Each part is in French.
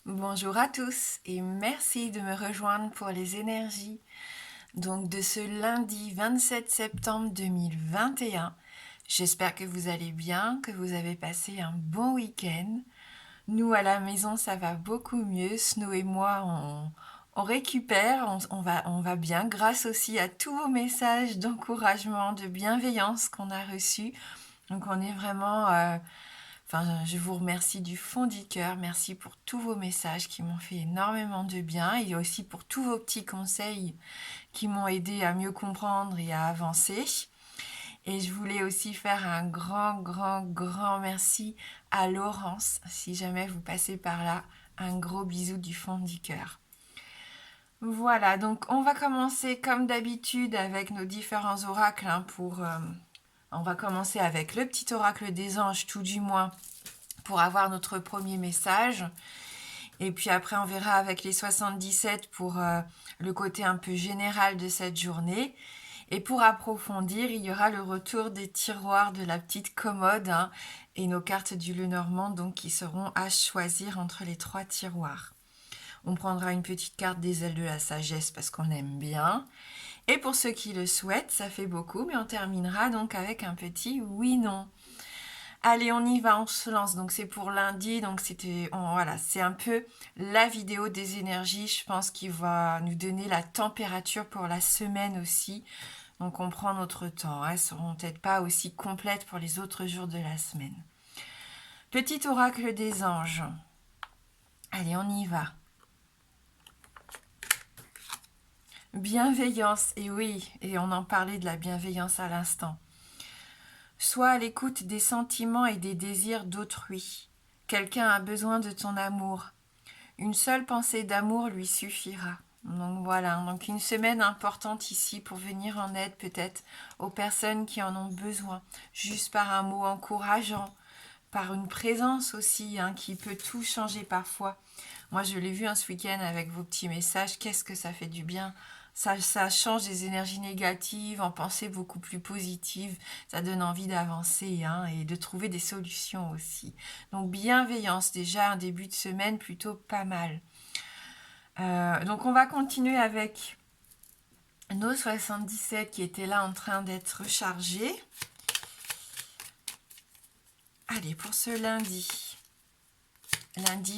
Bonjour à tous et merci de me rejoindre pour les énergies. Donc de ce lundi 27 septembre 2021, j'espère que vous allez bien, que vous avez passé un bon week-end. Nous à la maison ça va beaucoup mieux, Snow et moi on récupère, on va bien grâce aussi à tous vos messages d'encouragement, de bienveillance qu'on a reçus. Donc on est vraiment Enfin, je vous remercie du fond du cœur. Merci pour tous vos messages qui m'ont fait énormément de bien et aussi pour tous vos petits conseils qui m'ont aidé à mieux comprendre et à avancer. Et je voulais aussi faire un grand merci à Laurence, si jamais vous passez par là. Un gros bisou du fond du cœur. Voilà, donc on va commencer comme d'habitude avec nos différents oracles. On va commencer avec le petit oracle des anges, tout du moins, pour avoir notre premier message. Et puis après, on verra avec les 77 pour le côté un peu général de cette journée. Et pour approfondir, il y aura le retour des tiroirs de la petite commode et nos cartes du Lenormand donc, qui seront à choisir entre les 3 tiroirs. On prendra une petite carte des ailes de la sagesse parce qu'on aime bien. Et pour ceux qui le souhaitent, ça fait beaucoup, mais on terminera donc avec un petit oui-non. Allez, on y va, on se lance. Donc c'est pour lundi, donc voilà, c'est un peu la vidéo des énergies, je pense, qui va nous donner la température pour la semaine aussi. Donc on prend notre temps, elles seront peut-être pas aussi complètes pour les autres jours de la semaine. Petit oracle des anges. Allez, on y va. Bienveillance, et oui, et on en parlait de la bienveillance à l'instant. Sois à l'écoute des sentiments et des désirs d'autrui. Quelqu'un a besoin de ton amour. Une seule pensée d'amour lui suffira. Donc voilà, donc une semaine importante ici pour venir en aide peut-être aux personnes qui en ont besoin, juste par un mot encourageant, par une présence aussi qui peut tout changer parfois. Moi je l'ai vu ce week-end avec vos petits messages, qu'est-ce que ça fait du bien. Ça change des énergies négatives en pensées beaucoup plus positives. Ça donne envie d'avancer et de trouver des solutions aussi. Donc bienveillance, déjà un début de semaine plutôt pas mal. Donc on va continuer avec nos 77 qui étaient là en train d'être chargés. Allez, pour ce lundi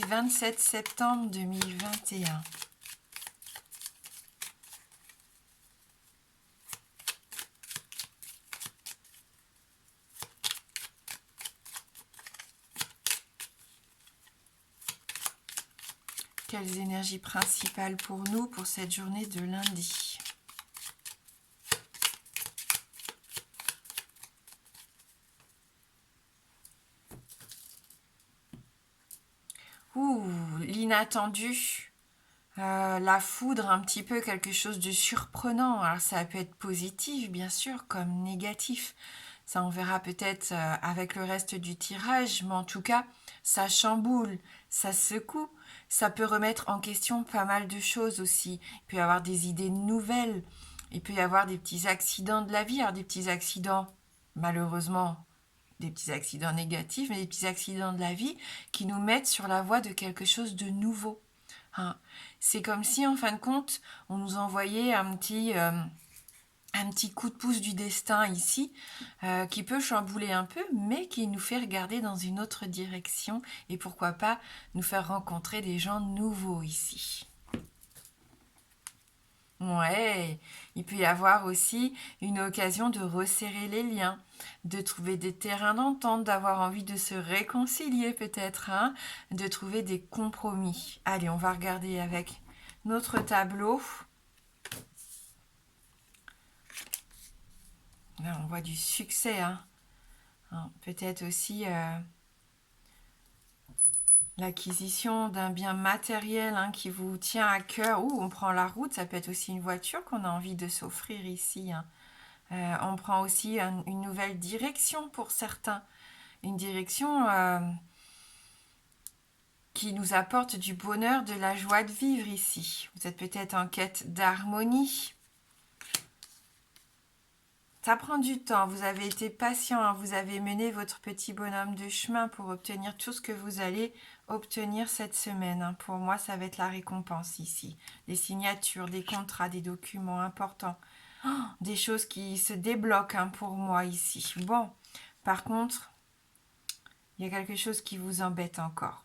27 septembre 2021. Quelles énergies principales pour nous pour cette journée de lundi? Ouh, l'inattendu, la foudre, un petit peu quelque chose de surprenant. Alors ça peut être positif, bien sûr, comme négatif. Ça, on verra peut-être avec le reste du tirage, mais en tout cas, ça chamboule, ça secoue, ça peut remettre en question pas mal de choses aussi. Il peut y avoir des idées nouvelles, il peut y avoir des petits accidents de la vie, alors des petits accidents, malheureusement, des petits accidents négatifs, mais des petits accidents de la vie qui nous mettent sur la voie de quelque chose de nouveau. Hein. C'est comme si, en fin de compte, on nous envoyait un petit coup de pouce du destin ici, qui peut chambouler un peu, mais qui nous fait regarder dans une autre direction et pourquoi pas nous faire rencontrer des gens nouveaux ici. Ouais, il peut y avoir aussi une occasion de resserrer les liens, de trouver des terrains d'entente, d'avoir envie de se réconcilier peut-être, de trouver des compromis. Allez, on va regarder avec notre tableau. Là, on voit du succès, peut-être aussi l'acquisition d'un bien matériel qui vous tient à cœur. Ou on prend la route, ça peut être aussi une voiture qu'on a envie de s'offrir ici. On prend aussi une nouvelle direction pour certains. Une direction qui nous apporte du bonheur, de la joie de vivre ici. Vous êtes peut-être en quête d'harmonie. Ça prend du temps, vous avez été patient, hein, vous avez mené votre petit bonhomme de chemin pour obtenir tout ce que vous allez obtenir cette semaine. Hein. Pour moi, ça va être la récompense ici. Des signatures, des contrats, des documents importants, des choses qui se débloquent hein, pour moi ici. Bon, par contre, il y a quelque chose qui vous embête encore.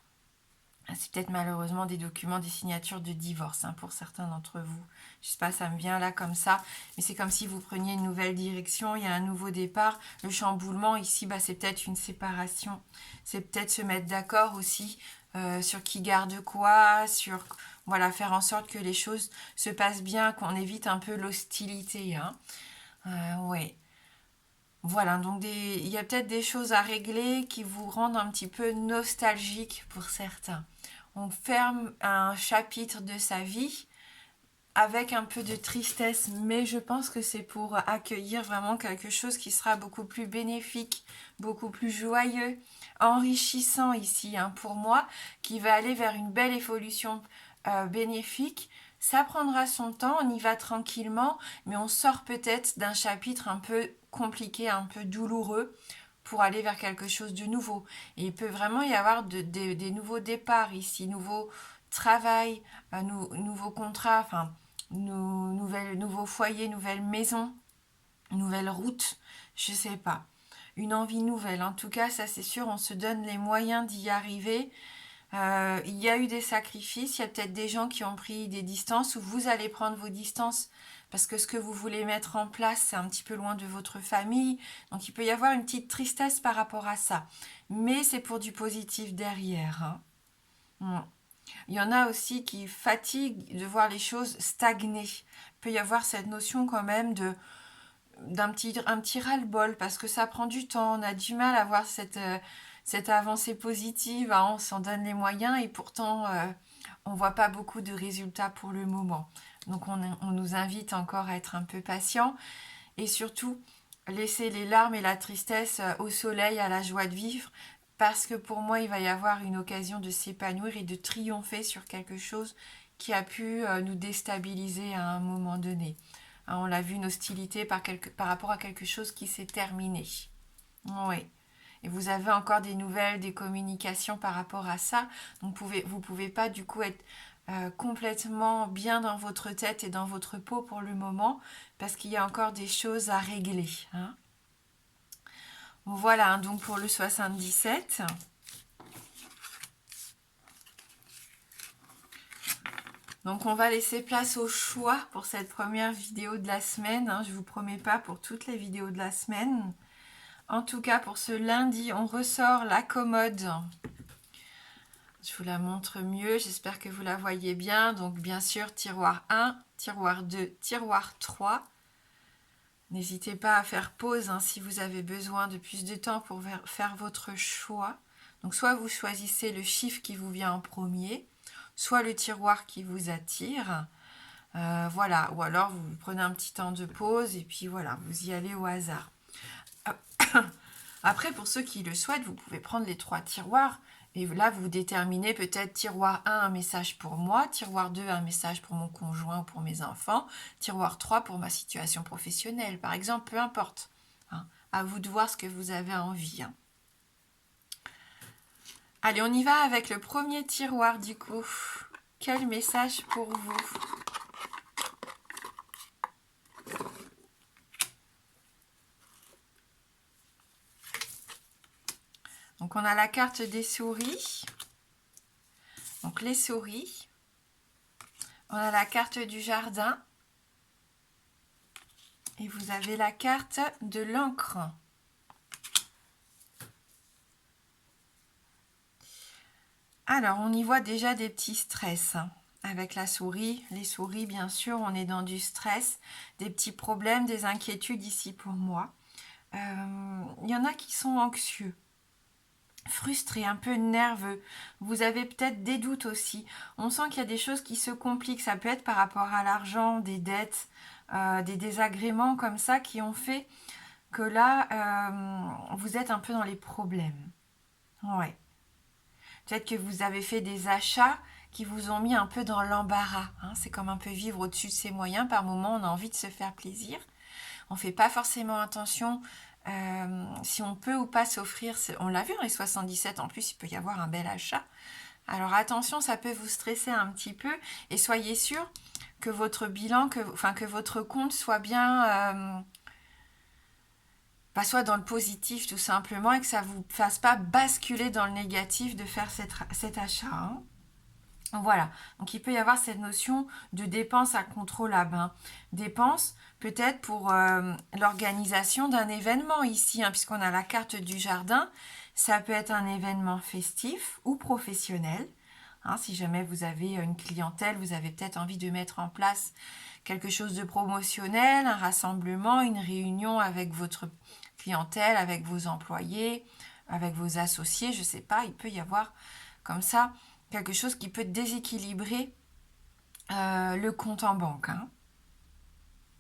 C'est peut-être malheureusement des documents, des signatures de divorce hein, pour certains d'entre vous. Je sais pas, ça me vient là comme ça. Mais c'est comme si vous preniez une nouvelle direction, il y a un nouveau départ. Le chamboulement ici, bah, c'est peut-être une séparation. C'est peut-être se mettre d'accord aussi sur qui garde quoi, sur voilà, faire en sorte que les choses se passent bien, qu'on évite un peu l'hostilité. Hein. Ouais. Voilà, donc il y a peut-être des choses à régler qui vous rendent un petit peu nostalgique pour certains. On ferme un chapitre de sa vie avec un peu de tristesse, mais je pense que c'est pour accueillir vraiment quelque chose qui sera beaucoup plus bénéfique, beaucoup plus joyeux, enrichissant ici hein, pour moi, qui va aller vers une belle évolution bénéfique. Ça prendra son temps, on y va tranquillement, mais on sort peut-être d'un chapitre un peu compliqué, un peu douloureux, pour aller vers quelque chose de nouveau. Et il peut vraiment y avoir des nouveaux départs ici, nouveaux travail, nouveaux contrats, enfin, nouveaux foyers, nouvelles maisons, nouvelles routes, je sais pas. Une envie nouvelle, en tout cas, ça c'est sûr, on se donne les moyens d'y arriver. Il y a eu des sacrifices, il y a peut-être des gens qui ont pris des distances ou vous allez prendre vos distances parce que ce que vous voulez mettre en place, c'est un petit peu loin de votre famille. Donc il peut y avoir une petite tristesse par rapport à ça. Mais c'est pour du positif derrière. Hein. Il y en a aussi qui fatiguent de voir les choses stagner. Il peut y avoir cette notion quand même un petit ras-le-bol parce que ça prend du temps. On a du mal à voir cette avancée positive. Hein, on s'en donne les moyens et pourtant on ne voit pas beaucoup de résultats pour le moment. Donc on nous invite encore à être un peu patient et surtout laisser les larmes et la tristesse au soleil, à la joie de vivre. Parce que pour moi, il va y avoir une occasion de s'épanouir et de triompher sur quelque chose qui a pu nous déstabiliser à un moment donné. Hein, on l'a vu, une hostilité par rapport à quelque chose qui s'est terminé. Oui. Et vous avez encore des nouvelles, des communications par rapport à ça. Donc vous pouvez pas du coup être complètement bien dans votre tête et dans votre peau pour le moment parce qu'il y a encore des choses à régler. Hein. Voilà, donc pour le 77. Donc on va laisser place au choix pour cette première vidéo de la semaine. Hein. Je ne vous promets pas pour toutes les vidéos de la semaine. En tout cas, pour ce lundi, on ressort la commode. Je vous la montre mieux, j'espère que vous la voyez bien. Donc bien sûr, tiroir 1, tiroir 2, tiroir 3. N'hésitez pas à faire pause hein, si vous avez besoin de plus de temps pour faire votre choix. Donc soit vous choisissez le chiffre qui vous vient en premier, soit le tiroir qui vous attire. Voilà, ou alors vous prenez un petit temps de pause et puis voilà, vous y allez au hasard. Après, pour ceux qui le souhaitent, vous pouvez prendre les 3 tiroirs et là, vous déterminez peut-être tiroir 1, un message pour moi, tiroir 2, un message pour mon conjoint ou pour mes enfants, tiroir 3 pour ma situation professionnelle, par exemple, peu importe. Hein. À vous de voir ce que vous avez envie. Hein. Allez, on y va avec le premier tiroir du coup. Quel message pour vous ? Donc on a la carte des souris. Donc les souris. On a la carte du jardin. Et vous avez la carte de l'encre. Alors, on y voit déjà des petits stress. Avec la souris, les souris, bien sûr, on est dans du stress, des petits problèmes, des inquiétudes ici pour moi. Il y en a qui sont anxieux, frustrés, un peu nerveux. Vous avez peut-être des doutes aussi. On sent qu'il y a des choses qui se compliquent. Ça peut être par rapport à l'argent, des dettes, des désagréments comme ça qui ont fait que là, vous êtes un peu dans les problèmes. Ouais. Peut-être que vous avez fait des achats qui vous ont mis un peu dans l'embarras. Hein. C'est comme un peu vivre au-dessus de ses moyens. Par moments, on a envie de se faire plaisir. On ne fait pas forcément attention si on peut ou pas s'offrir. On l'a vu dans les 77, en plus, il peut y avoir un bel achat. Alors attention, ça peut vous stresser un petit peu et soyez sûr que votre bilan, que votre compte soit bien, soit dans le positif tout simplement et que ça ne vous fasse pas basculer dans le négatif de faire cet achat. Hein. Voilà, donc il peut y avoir cette notion de dépense incontrôlable. Hein. Dépense peut-être pour l'organisation d'un événement ici, hein, puisqu'on a la carte du jardin. Ça peut être un événement festif ou professionnel. Hein, si jamais vous avez une clientèle, vous avez peut-être envie de mettre en place quelque chose de promotionnel, un rassemblement, une réunion avec votre clientèle, avec vos employés, avec vos associés, je ne sais pas, il peut y avoir comme ça quelque chose qui peut déséquilibrer le compte en banque, hein,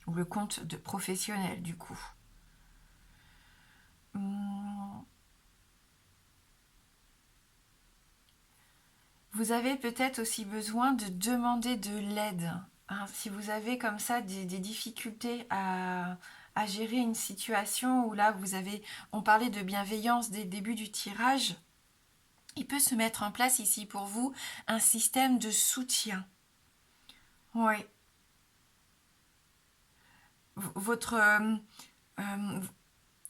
ou le compte de professionnel du coup. Vous avez peut-être aussi besoin de demander de l'aide. Hein, si vous avez comme ça des difficultés à gérer une situation où là on parlait de bienveillance dès le début du tirage, il peut se mettre en place ici pour vous un système de soutien. Oui.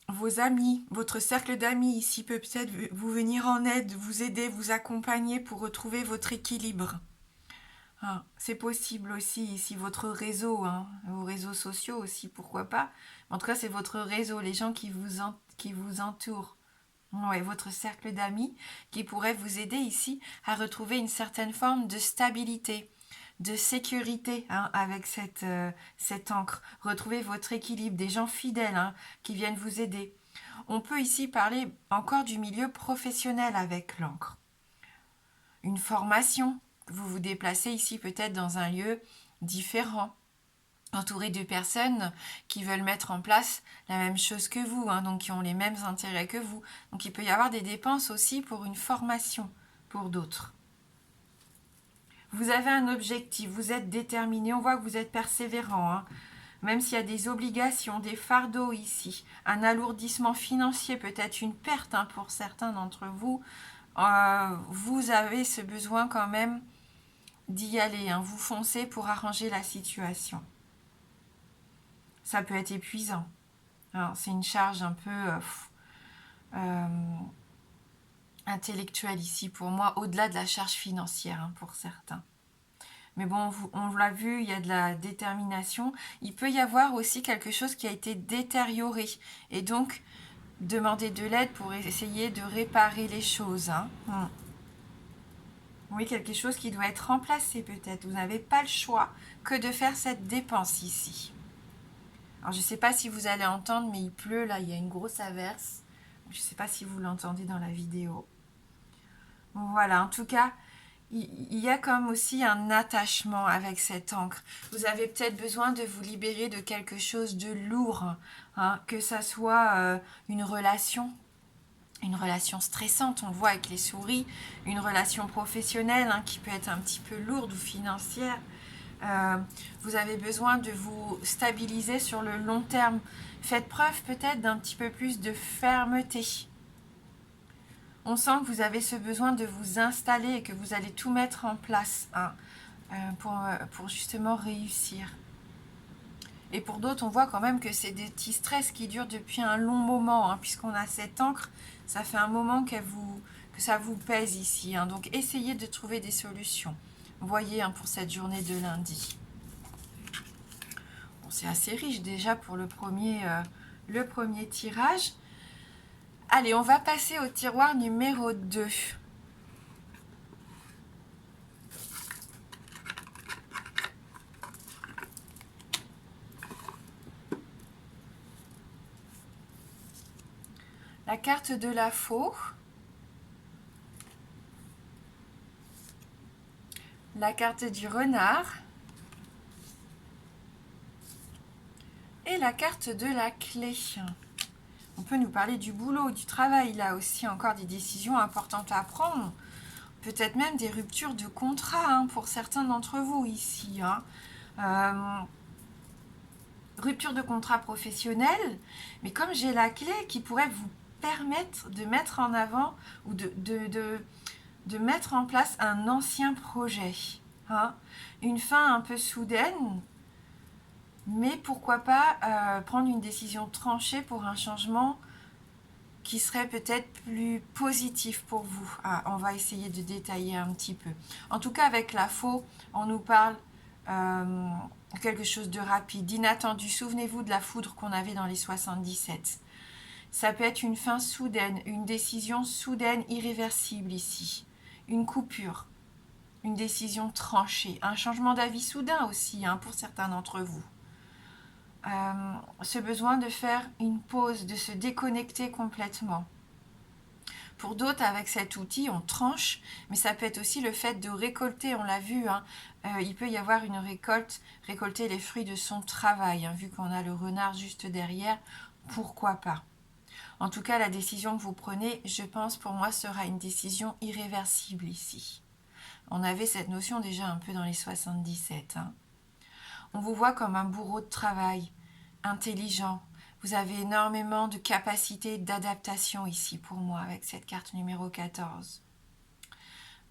Vos amis, votre cercle d'amis ici peut peut-être vous venir en aide, vous aider, vous accompagner pour retrouver votre équilibre. Hein, c'est possible aussi ici, votre réseau, hein, vos réseaux sociaux aussi, pourquoi pas. En tout cas, c'est votre réseau, les gens qui vous entourent. Ouais, votre cercle d'amis qui pourrait vous aider ici à retrouver une certaine forme de stabilité, de sécurité, hein, avec cette encre. Retrouvez votre équilibre, des gens fidèles, hein, qui viennent vous aider. On peut ici parler encore du milieu professionnel avec l'encre. Une formation, vous vous déplacez ici peut-être dans un lieu différent, entouré de personnes qui veulent mettre en place la même chose que vous, hein, donc qui ont les mêmes intérêts que vous. Donc il peut y avoir des dépenses aussi pour une formation pour d'autres. Vous avez un objectif, vous êtes déterminé, on voit que vous êtes persévérant, hein. Même s'il y a des obligations, des fardeaux ici, un alourdissement financier, peut-être une perte, hein, pour certains d'entre vous, vous avez ce besoin quand même d'y aller, hein. Vous foncez pour arranger la situation. Ça peut être épuisant. C'est une charge un peu intellectuelle ici pour moi, au-delà de la charge financière, hein, pour certains. Mais bon, on l'a vu, il y a de la détermination. Il peut y avoir aussi quelque chose qui a été détérioré. Et donc, demander de l'aide pour essayer de réparer les choses. Hein. Oui, quelque chose qui doit être remplacé peut-être. Vous n'avez pas le choix que de faire cette dépense ici. Alors, je ne sais pas si vous allez entendre, mais il pleut là, il y a une grosse averse. Je ne sais pas si vous l'entendez dans la vidéo. Voilà, en tout cas, il y a comme aussi un attachement avec cette encre. Vous avez peut-être besoin de vous libérer de quelque chose de lourd, hein, que ça soit une relation stressante, on le voit avec les souris, une relation professionnelle, hein, qui peut être un petit peu lourde ou financière. Vous avez besoin de vous stabiliser sur le long terme. Faites preuve peut-être d'un petit peu plus de fermeté. On sent que vous avez ce besoin de vous installer et que vous allez tout mettre en place, hein, pour justement réussir. Et pour d'autres, on voit quand même que c'est des petits stress qui durent depuis un long moment, hein, puisqu'on a cette encre, ça fait un moment que ça vous pèse ici. Hein, donc essayez de trouver des solutions. Vous voyez, hein, pour cette journée de lundi. Bon, c'est assez riche déjà pour le premier tirage. Allez, on va passer au tiroir numéro 2. La carte de la faux. La carte du renard. Et la carte de la clé. On peut nous parler du boulot, du travail, là aussi encore des décisions importantes à prendre. Peut-être même des ruptures de contrat, hein, pour certains d'entre vous ici. Hein. rupture de contrat professionnel, mais comme j'ai la clé qui pourrait vous permettre de mettre en avant ou de mettre en place un ancien projet. Hein, une fin un peu soudaine, mais pourquoi pas prendre une décision tranchée pour un changement qui serait peut-être plus positif pour vous. Ah, on va essayer de détailler un petit peu. En tout cas, avec la faux, on nous parle quelque chose de rapide, d'inattendu. Souvenez-vous de la foudre qu'on avait dans les 77. Ça peut être une fin soudaine, une décision soudaine, irréversible ici. Une coupure, une décision tranchée, un changement d'avis soudain aussi pour certains d'entre vous. Ce besoin de faire une pause, de se déconnecter complètement. Pour d'autres, avec cet outil, on tranche, mais ça peut être aussi le fait de récolter, on l'a vu, il peut y avoir une récolte, récolter les fruits de son travail, vu qu'on a le renard juste derrière, pourquoi pas. En tout cas, la décision que vous prenez, je pense, pour moi, sera une décision irréversible ici. On avait cette notion déjà un peu dans les 77. On vous voit comme un bourreau de travail, intelligent. Vous avez énormément de capacité d'adaptation ici pour moi avec cette carte numéro 14.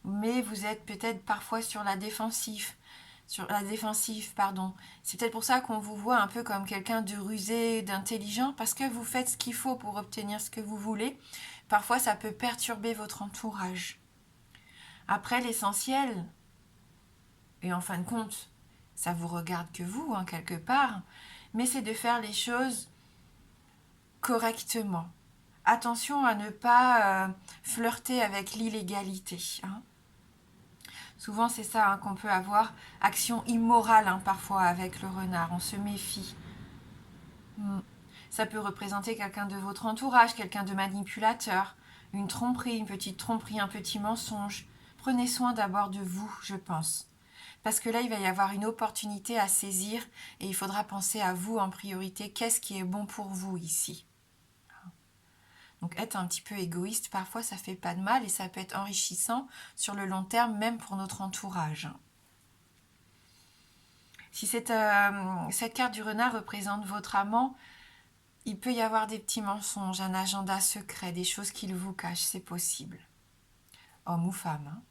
Mais vous êtes peut-être parfois sur la défensive. C'est peut-être pour ça qu'on vous voit un peu comme quelqu'un de rusé, d'intelligent, parce que vous faites ce qu'il faut pour obtenir ce que vous voulez. Parfois, ça peut perturber votre entourage. Après, l'essentiel, et en fin de compte, ça vous regarde que vous, quelque part, mais c'est de faire les choses correctement. Attention à ne pas flirter avec l'illégalité. Souvent, c'est ça qu'on peut avoir. Action immorale, parfois, avec le renard. On se méfie. Ça peut représenter quelqu'un de votre entourage, quelqu'un de manipulateur, une tromperie, une petite tromperie, un petit mensonge. Prenez soin d'abord de vous, je pense. Parce que là, il va y avoir une opportunité à saisir et il faudra penser à vous en priorité. Qu'est-ce qui est bon pour vous ici ? Donc être un petit peu égoïste, parfois ça fait pas de mal et ça peut être enrichissant sur le long terme, même pour notre entourage. Si cette carte du renard représente votre amant, il peut y avoir des petits mensonges, un agenda secret, des choses qu'il vous cache, c'est possible. Homme ou femme.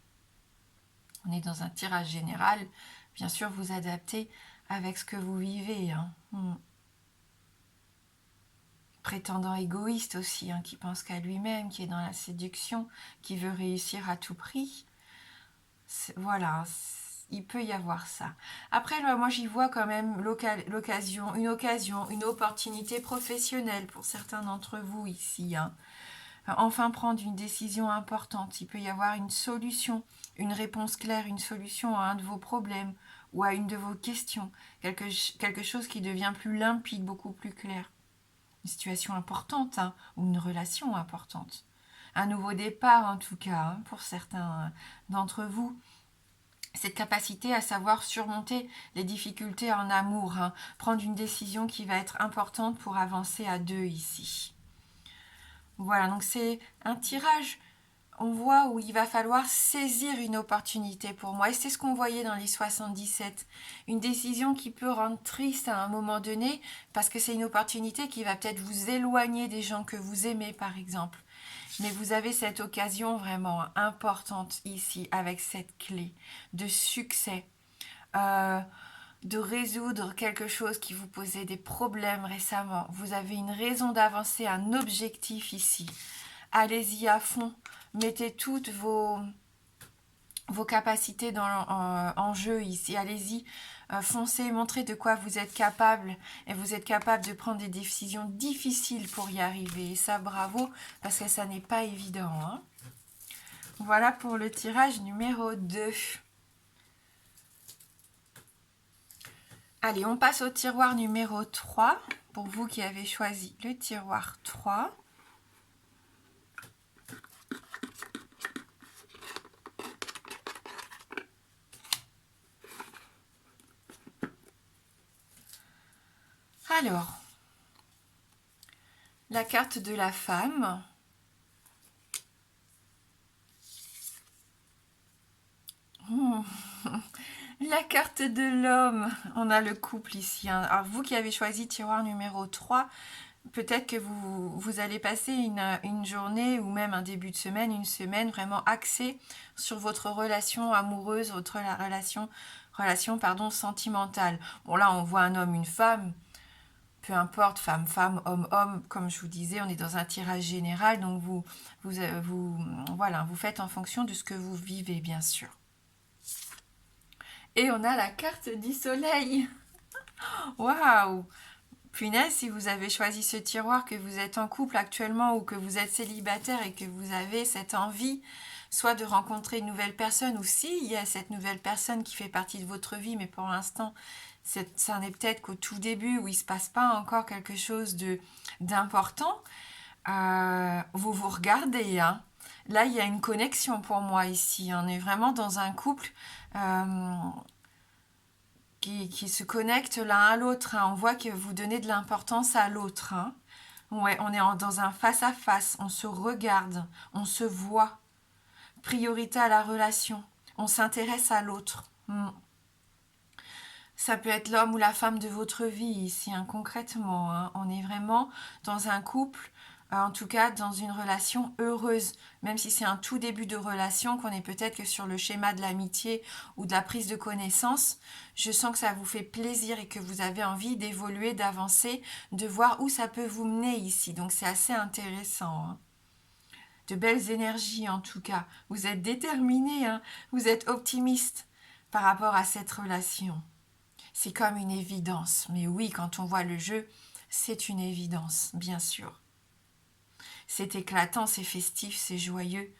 On est dans un tirage général. Bien sûr, vous adaptez avec ce que vous vivez. Prétendant égoïste aussi, qui pense qu'à lui-même, qui est dans la séduction, qui veut réussir à tout prix. Voilà, il peut y avoir ça. Après, moi j'y vois quand même une opportunité professionnelle pour certains d'entre vous ici. Enfin prendre une décision importante. Il peut y avoir une solution, une réponse claire, une solution à un de vos problèmes ou à une de vos questions. Quelque chose qui devient plus limpide, beaucoup plus clair. Une situation importante ou une relation importante. Un nouveau départ en tout cas pour certains d'entre vous. Cette capacité à savoir surmonter les difficultés en amour, prendre une décision qui va être importante pour avancer à deux ici. Voilà, donc c'est un tirage, on voit où il va falloir saisir une opportunité pour moi. Et c'est ce qu'on voyait dans les 77. Une décision qui peut rendre triste à un moment donné, parce que c'est une opportunité qui va peut-être vous éloigner des gens que vous aimez, par exemple. Mais vous avez cette occasion vraiment importante ici, avec cette clé de succès, de résoudre quelque chose qui vous posait des problèmes récemment. Vous avez une raison d'avancer, un objectif ici. Allez-y à fond. Mettez toutes vos capacités en jeu ici. Allez-y, foncez, montrez de quoi vous êtes capable. Et vous êtes capable de prendre des décisions difficiles pour y arriver. Et ça, bravo, parce que ça n'est pas évident. Voilà pour le tirage numéro 2. Allez, on passe au tiroir numéro 3. Pour vous qui avez choisi le tiroir 3. Alors, la carte de la femme. La carte de l'homme. On a le couple ici, hein. Alors vous qui avez choisi tiroir numéro 3, peut-être que vous allez passer une journée ou même un début de semaine, une semaine vraiment axée sur votre relation amoureuse, votre relation sentimentale. Bon là on voit un homme, une femme, peu importe, femme, femme, homme, homme, comme je vous disais, on est dans un tirage général, donc voilà, vous faites en fonction de ce que vous vivez, bien sûr. Et on a la carte du soleil. Waouh! Punaise, si vous avez choisi ce tiroir, que vous êtes en couple actuellement ou que vous êtes célibataire et que vous avez cette envie, soit de rencontrer une nouvelle personne, ou s'il y a cette nouvelle personne qui fait partie de votre vie, mais pour l'instant, ça n'est peut-être qu'au tout début où il ne se passe pas encore quelque chose d'important, vous vous regardez, hein. Là, il y a une connexion pour moi ici. On est vraiment dans un couple qui se connectent l'un à l'autre, hein. On voit que vous donnez de l'importance à l'autre, hein. Ouais, on est dans un face-à-face, on se regarde, on se voit. Priorité à la relation, on s'intéresse à l'autre. Ça peut être l'homme ou la femme de votre vie ici, hein, concrètement, hein. On est vraiment dans un couple, en tout cas dans une relation heureuse, même si c'est un tout début de relation, qu'on est peut-être que sur le schéma de l'amitié ou de la prise de connaissance. Je sens que ça vous fait plaisir et que vous avez envie d'évoluer, d'avancer, de voir où ça peut vous mener ici. Donc c'est assez intéressant, hein. De belles énergies en tout cas. Vous êtes déterminé, hein. Vous êtes optimiste par rapport à cette relation. C'est comme une évidence. Mais oui, quand on voit le jeu, c'est une évidence, bien sûr. C'est éclatant, c'est festif, c'est joyeux.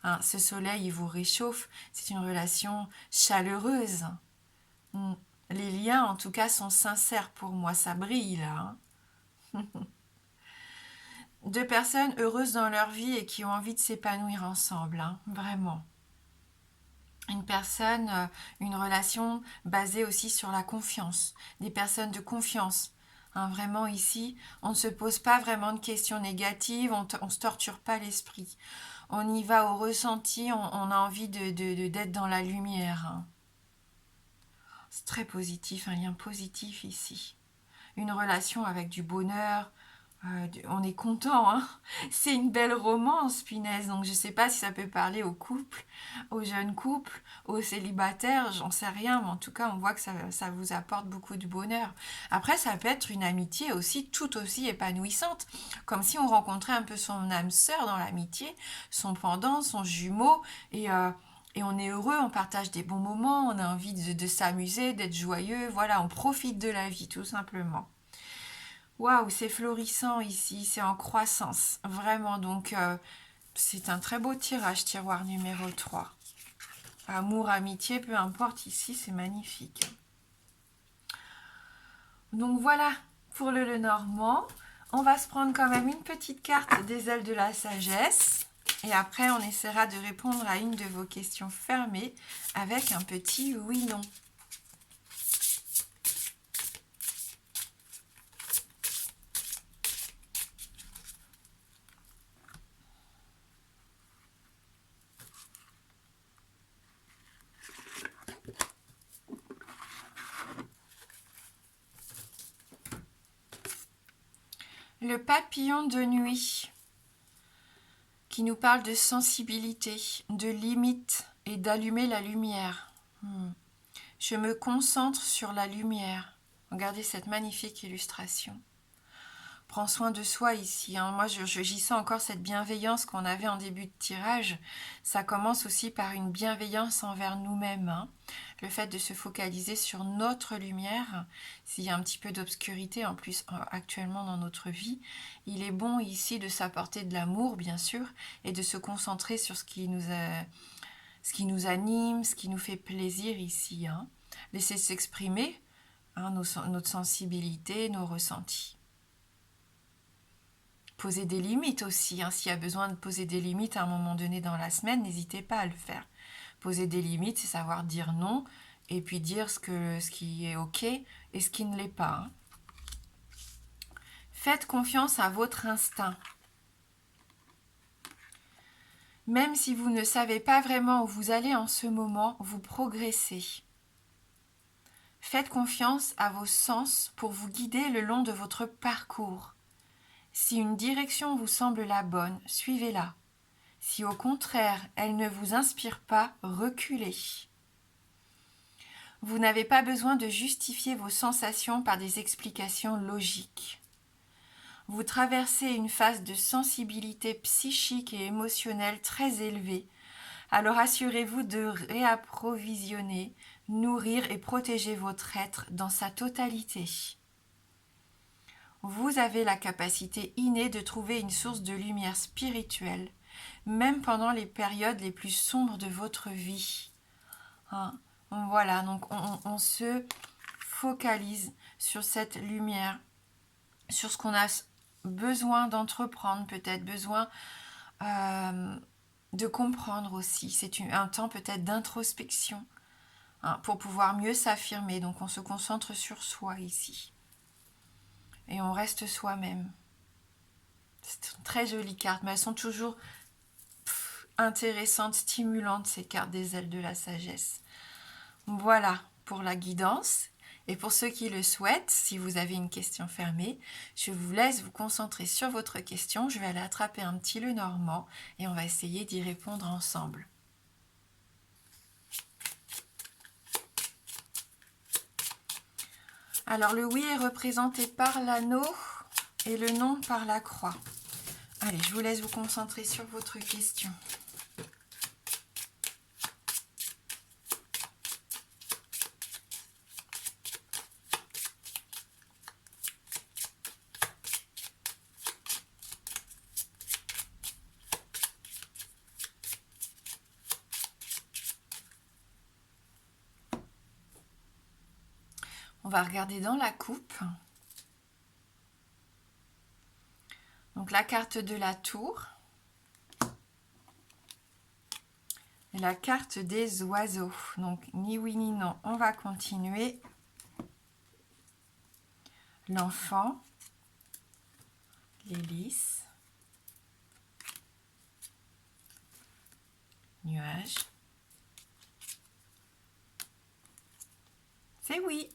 Hein, ce soleil, il vous réchauffe. C'est une relation chaleureuse. Les liens, en tout cas, sont sincères pour moi. Ça brille, là. Hein. Deux personnes heureuses dans leur vie et qui ont envie de s'épanouir ensemble. Hein, vraiment. Une relation basée aussi sur la confiance, des personnes de confiance. Hein, vraiment ici, on ne se pose pas vraiment de questions négatives, on ne se torture pas l'esprit. On y va au ressenti, on a envie d'être dans la lumière. Hein. C'est très positif, un lien positif ici. Une relation avec du bonheur, on est content, hein. C'est une belle romance, punaise. Donc je sais pas si ça peut parler aux couples, aux jeunes couples, aux célibataires, j'en sais rien, mais en tout cas on voit que ça vous apporte beaucoup de bonheur. Après ça peut être une amitié aussi tout aussi épanouissante, comme si on rencontrait un peu son âme sœur dans l'amitié, son pendant, son jumeau, et on est heureux, on partage des bons moments, on a envie de s'amuser, d'être joyeux, voilà, on profite de la vie tout simplement. Waouh, c'est florissant ici, c'est en croissance, vraiment. Donc, c'est un très beau tirage, tiroir numéro 3. Amour, amitié, peu importe, ici, c'est magnifique. Donc, voilà pour le Lenormand. On va se prendre quand même une petite carte des ailes de la sagesse. Et après, on essaiera de répondre à une de vos questions fermées avec un petit oui-non. Le papillon de nuit, qui nous parle de sensibilité, de limite et d'allumer la lumière. Je me concentre sur la lumière. Regardez cette magnifique illustration. Prends soin de soi ici. Hein. Moi, j'y sens encore cette bienveillance qu'on avait en début de tirage. Ça commence aussi par une bienveillance envers nous-mêmes. Hein. Le fait de se focaliser sur notre lumière. S'il y a un petit peu d'obscurité en plus actuellement dans notre vie, il est bon ici de s'apporter de l'amour, bien sûr, et de se concentrer sur ce qui nous anime, ce qui nous fait plaisir ici. Hein. Laisser s'exprimer notre sensibilité, nos ressentis. Poser des limites aussi. Hein. S'il y a besoin de poser des limites à un moment donné dans la semaine, n'hésitez pas à le faire. Poser des limites, c'est savoir dire non et puis dire ce qui est OK et ce qui ne l'est pas. Hein. Faites confiance à votre instinct. Même si vous ne savez pas vraiment où vous allez en ce moment, vous progressez. Faites confiance à vos sens pour vous guider le long de votre parcours. Si une direction vous semble la bonne, suivez-la. Si au contraire, elle ne vous inspire pas, reculez. Vous n'avez pas besoin de justifier vos sensations par des explications logiques. Vous traversez une phase de sensibilité psychique et émotionnelle très élevée, alors assurez-vous de réapprovisionner, nourrir et protéger votre être dans sa totalité. Vous avez la capacité innée de trouver une source de lumière spirituelle, même pendant les périodes les plus sombres de votre vie. Hein? Voilà, donc on se focalise sur cette lumière, sur ce qu'on a besoin d'entreprendre, peut-être besoin de comprendre aussi. C'est un temps peut-être d'introspection, hein, pour pouvoir mieux s'affirmer. Donc on se concentre sur soi ici. Et on reste soi-même. C'est une très jolie carte, mais elles sont toujours intéressantes, stimulantes, ces cartes des ailes de la sagesse. Voilà pour la guidance. Et pour ceux qui le souhaitent, si vous avez une question fermée, je vous laisse vous concentrer sur votre question. Je vais aller attraper un petit Lenormand et on va essayer d'y répondre ensemble. Alors le oui est représenté par l'anneau et le non par la croix. Allez, je vous laisse vous concentrer sur votre question. On va regarder dans la coupe. Donc la carte de la tour. Et la carte des oiseaux. Donc ni oui ni non. On va continuer. L'enfant. L'hélice. Nuage. C'est oui.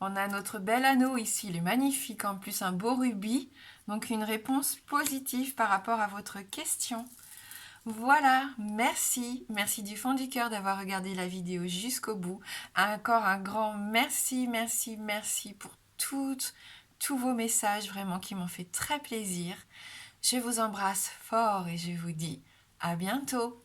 On a notre bel anneau ici, il est magnifique, en plus un beau rubis, donc une réponse positive par rapport à votre question. Voilà, merci du fond du cœur d'avoir regardé la vidéo jusqu'au bout. Encore un grand merci pour tous vos messages vraiment qui m'ont fait très plaisir. Je vous embrasse fort et je vous dis à bientôt.